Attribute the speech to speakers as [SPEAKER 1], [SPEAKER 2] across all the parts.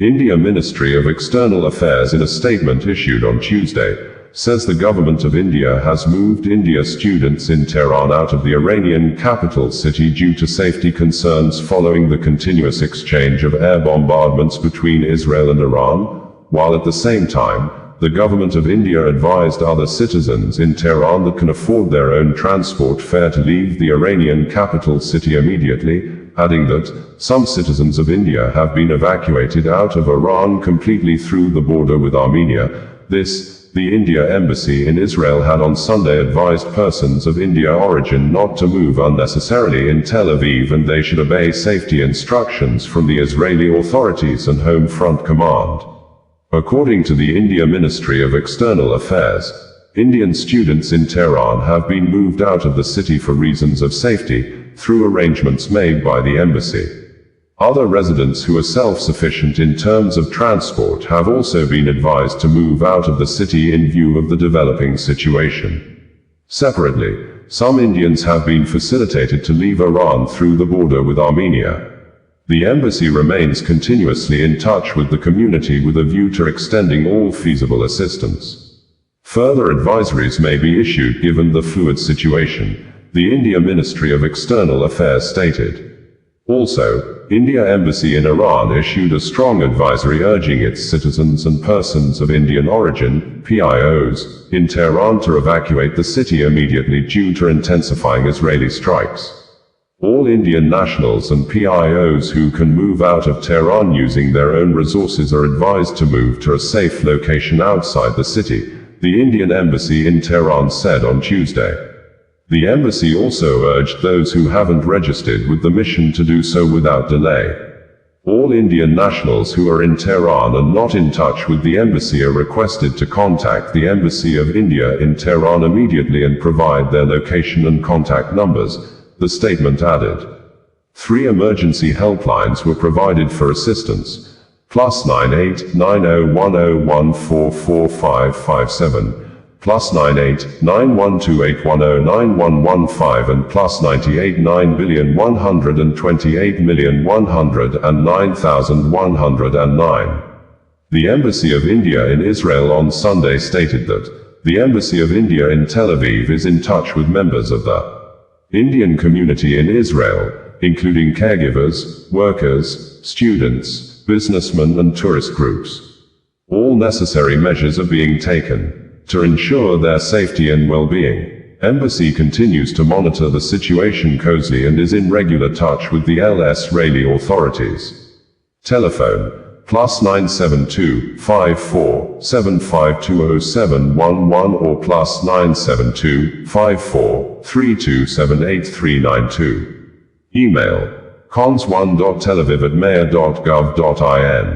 [SPEAKER 1] India Ministry of External Affairs, in a statement issued on Tuesday, says the government of India has moved India students in Tehran out of the Iranian capital city due to safety concerns following the continuous exchange of air bombardments between Israel and Iran, while at the same time, the government of India advised other citizens in Tehran that can afford their own transport fare to leave the Iranian capital city immediately, adding that some citizens of India have been evacuated out of Iran completely through the border with Armenia. The India Embassy in Israel had on Sunday advised persons of India origin not to move unnecessarily in Tel Aviv, and they should obey safety instructions from the Israeli authorities and Home Front Command. According to the India Ministry of External Affairs, Indian students in Tehran have been moved out of the city for reasons of safety, through arrangements made by the embassy. Other residents who are self-sufficient in terms of transport have also been advised to move out of the city in view of the developing situation. Separately, some Indians have been facilitated to leave Iran through the border with Armenia. The embassy remains continuously in touch with the community with a view to extending all feasible assistance. Further advisories may be issued given the fluid situation, the India Ministry of External Affairs stated. Also, India Embassy in Iran issued a strong advisory urging its citizens and persons of Indian origin, PIOs, in Tehran to evacuate the city immediately due to intensifying Israeli strikes. All Indian nationals and PIOs who can move out of Tehran using their own resources are advised to move to a safe location outside the city, the Indian Embassy in Tehran said on Tuesday. The embassy also urged those who haven't registered with the mission to do so without delay. All Indian nationals who are in Tehran and not in touch with the embassy are requested to contact the Embassy of India in Tehran immediately and provide their location and contact numbers, the statement added. 3 emergency helplines were provided for assistance: +98 9010144557, +98 9128109115, and +98 9,128,109,109. The Embassy of India in Israel on Sunday stated that the Embassy of India in Tel Aviv is in touch with members of the Indian community in Israel, including caregivers, workers, students, businessmen and tourist groups. All necessary measures are being taken to ensure their safety and well-being. Embassy continues to monitor the situation closely and is in regular touch with the Israeli authorities. Telephone, +972 5475207111 or +972 5432788392. Email, cons1.telaviv@mayor.gov.in.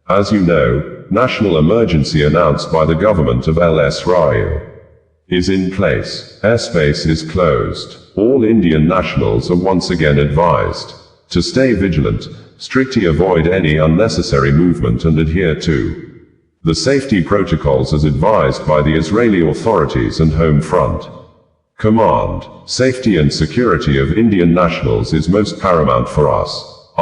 [SPEAKER 1] As you know, national emergency announced by the government of Israel is in place. Airspace is closed. All Indian nationals are once again advised to stay vigilant, strictly avoid any unnecessary movement and adhere to the safety protocols as advised by the Israeli authorities and Home Front Command. Safety and security of Indian nationals is most paramount for us.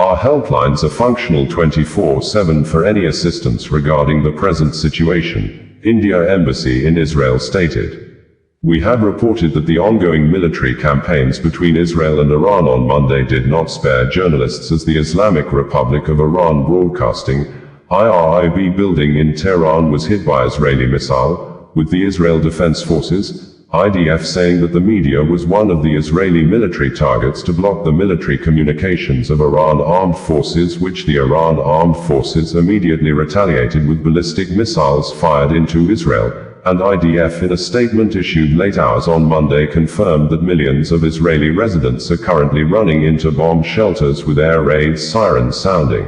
[SPEAKER 1] Our helplines are functional 24/7 for any assistance regarding the present situation, India Embassy in Israel stated. We had reported that the ongoing military campaigns between Israel and Iran on Monday did not spare journalists as the Islamic Republic of Iran Broadcasting, IRIB building in Tehran was hit by Israeli missile, with the Israel Defense Forces, IDF, saying that the media was one of the Israeli military targets to block the military communications of Iran armed forces, which the Iran armed forces immediately retaliated with ballistic missiles fired into Israel, and IDF in a statement issued late hours on Monday confirmed that millions of Israeli residents are currently running into bomb shelters with air raid sirens sounding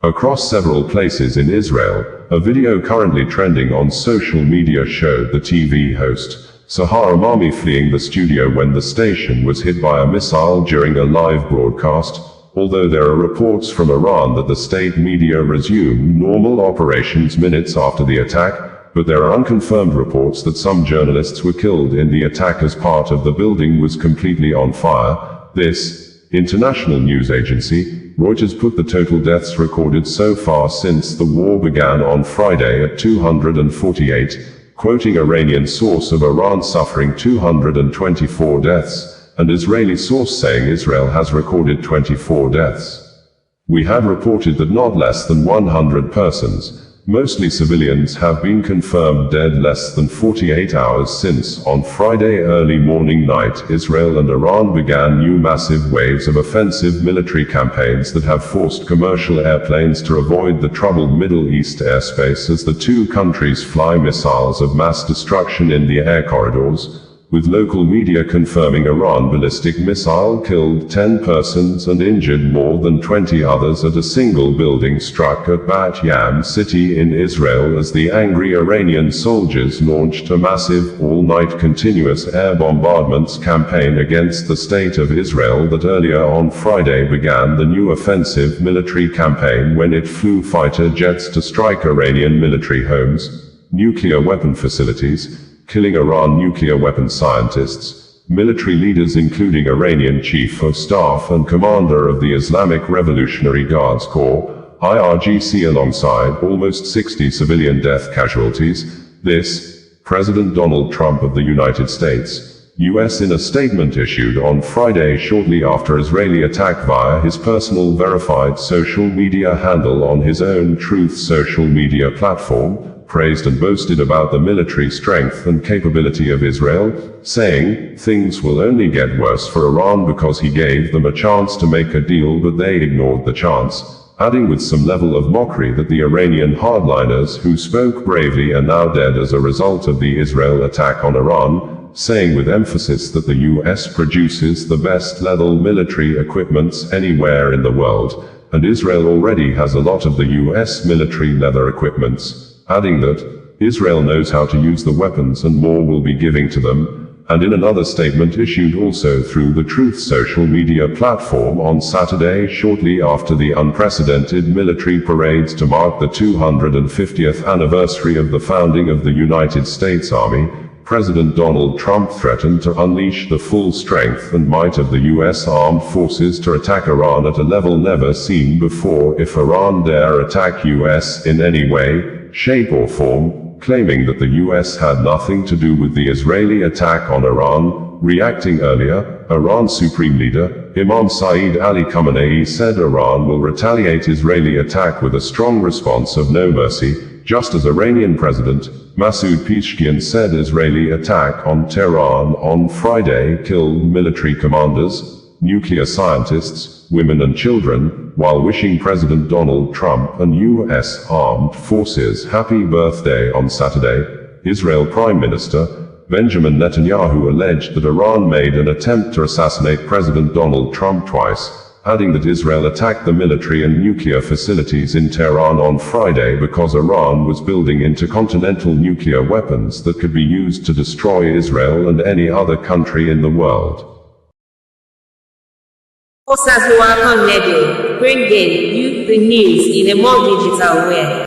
[SPEAKER 1] across several places in Israel. A video currently trending on social media showed the TV host Sahar Amami fleeing the studio when the station was hit by a missile during a live broadcast, although there are reports from Iran that the state media resumed normal operations minutes after the attack, but there are unconfirmed reports that some journalists were killed in the attack as part of the building was completely on fire. This international news agency Reuters put the total deaths recorded so far since the war began on Friday at 248, quoting Iranian source of Iran suffering 224 deaths, and Israeli source saying Israel has recorded 24 deaths. We had reported that not less than 100 persons, mostly civilians, have been confirmed dead less than 48 hours since, on Friday early morning night, Israel and Iran began new massive waves of offensive military campaigns that have forced commercial airplanes to avoid the troubled Middle East airspace as the two countries fly missiles of mass destruction in the air corridors, with local media confirming Iran ballistic missile killed 10 persons and injured more than 20 others at a single building struck at Bat Yam city in Israel as the angry Iranian soldiers launched a massive, all-night continuous air bombardments campaign against the state of Israel that earlier on Friday began the new offensive military campaign when it flew fighter jets to strike Iranian military homes, nuclear weapon facilities, killing Iran nuclear weapons scientists, military leaders including Iranian Chief of Staff and Commander of the Islamic Revolutionary Guards Corps, IRGC, alongside almost 60 civilian death casualties. This, President Donald Trump of the United States, U.S. in a statement issued on Friday shortly after Israeli attack via his personal verified social media handle on his own Truth social media platform, praised and boasted about the military strength and capability of Israel, saying, "Things will only get worse for Iran because he gave them a chance to make a deal but they ignored the chance," adding with some level of mockery that the Iranian hardliners who spoke bravely are now dead as a result of the Israel attack on Iran, saying with emphasis that the U.S. produces the best lethal military equipments anywhere in the world, and Israel already has a lot of the U.S. military leather equipments, adding that Israel knows how to use the weapons and more will be giving to them. And in another statement issued also through the Truth social media platform on Saturday shortly after the unprecedented military parades to mark the 250th anniversary of the founding of the United States Army, President Donald Trump threatened to unleash the full strength and might of the U.S. armed forces to attack Iran at a level never seen before if Iran dare attack U.S. in any way, shape or form, claiming that the U.S. had nothing to do with the Israeli attack on Iran. Reacting earlier, Iran's Supreme Leader, Imam Saeed Ali Khamenei, said Iran will retaliate Israeli attack with a strong response of no mercy, just as Iranian President Masoud Pezeshkian said Israeli attack on Tehran on Friday killed military commanders, nuclear scientists, women and children, while wishing President Donald Trump and U.S. armed forces happy birthday on Saturday. Israel Prime Minister Benjamin Netanyahu alleged that Iran made an attempt to assassinate President Donald Trump twice, adding that Israel attacked the military and nuclear facilities in Tehran on Friday because Iran was building intercontinental nuclear weapons that could be used to destroy Israel and any other country in the world.
[SPEAKER 2] Bringing you the news in a more digital way.